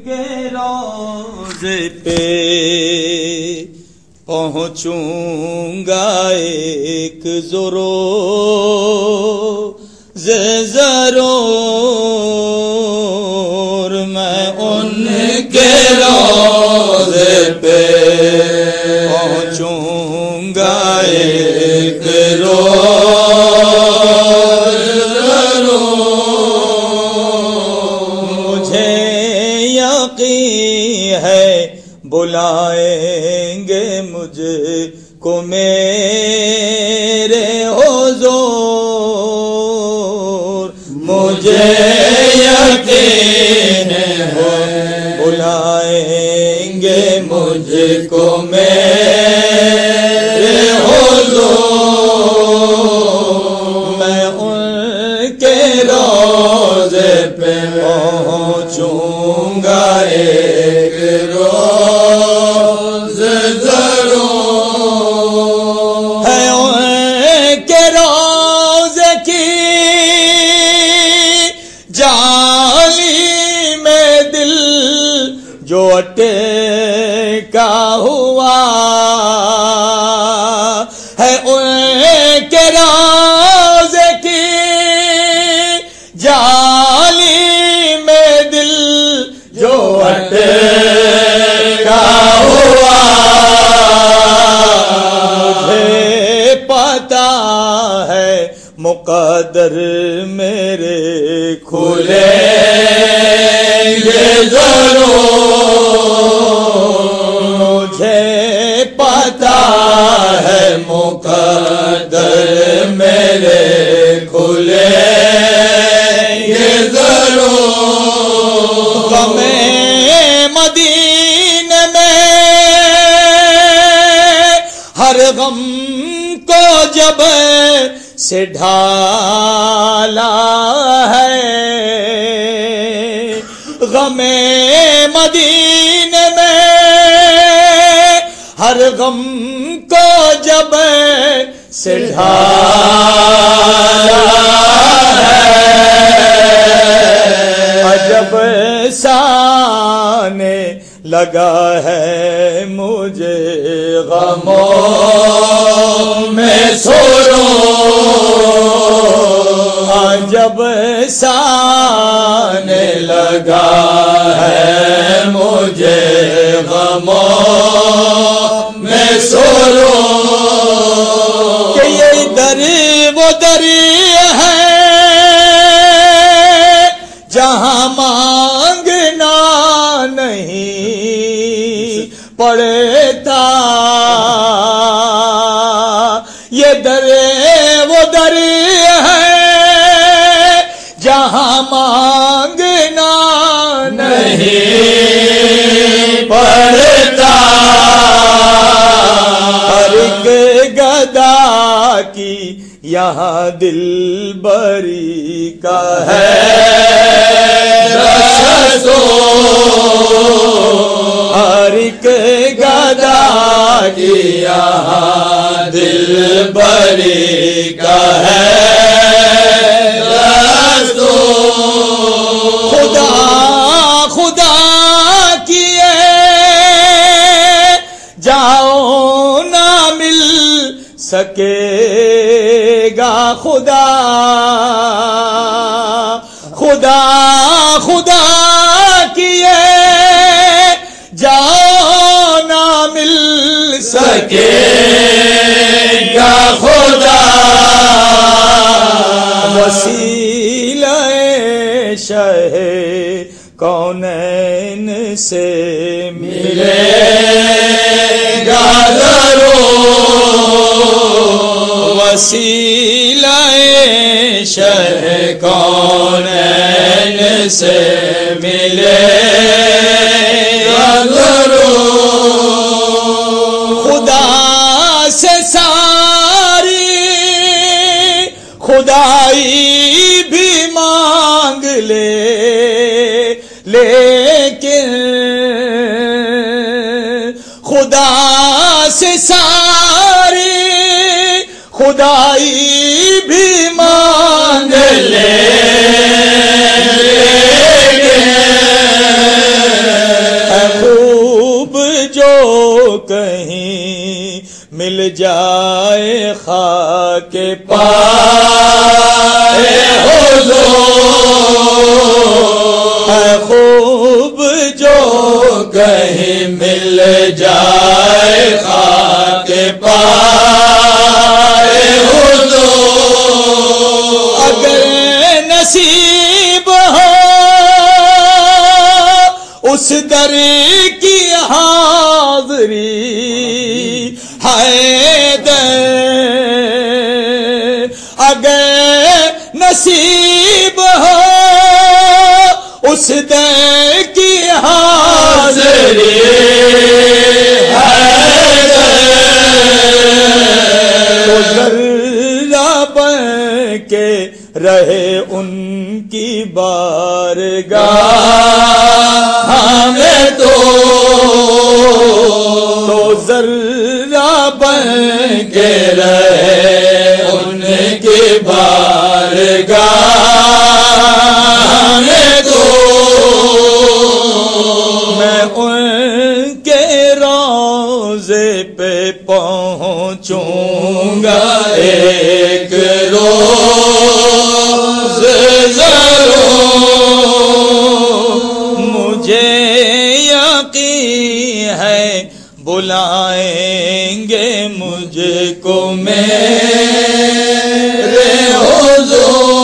کے روضے پہ پہنچوں گا ایک ضرور میں ان کے روضے پہ پہنچوں گا ایک ہے بلائیں گے مجھ کو میرے حضور، مجھے یقین ہے بلائیں گے مجھ کو میرے حضور، میں ان کے روضے پہ پہنچوں گا ایک روز ضرور، ہے ان کے روز کی جالی میں دل جو اٹکا ہوا ہے، ان کے روز کی جالی میں دل جو اٹکا ہوا، مجھے پتا ہے مقدر میرے کھلیں گے ضرور، مجھے پتا ہے مقدر میرے کھلیں گے ضرور، مدینے میں ہر غم کو جب سے ڈھالا ہے، غم مدینے میں ہر غم کو جب سے ڈھالا ہے، عجب سانے لگا ہے مجھے غموں میں سرور، عجب سانے لگا ہے مجھے غموں میں سرور، کہ یہ در وہ در ہے جہاں مانگنا نہیں پڑتا، یہ در وہ در ہے جہاں مانگنا نہیں پڑتا، ہر ایک گدا کی یہاں دل بری کا ہے ہر ایک گدا کی یہاں دل بری کا ہے خدا خدا کیے جاؤ نہ مل سکے گا خدا، خدا خدا کیے جاؤ نہ مل سکے گا خدا، وسیلہ شہ کونین سے ملے گا ضرور، وسیلہ شہ کونین سے ملے گا ضرور، خدا سے ساری خدائی بھی مانگ لے لیکن خدا سے ساری خدائی بھی مانگ لے مل جائے خاک پائے حضور، اے خوب جو کہیں مل جائے خاک پائے حضور، اگر نصیب ہو اس در کی حاضری حیدر، اگر نصیب ہو اس در کی حاضری حیدر، تو ذرہ بن کے رہے ان کی بارگاہ میں تو ذرہ بن کے رہے ان کی بارگاہ میں تو میں ان کے روضے پہ پہنچوں گا ایک روز ضرور، مجھے یقین ہے بلائیں گے مجھ کو میرے حضور،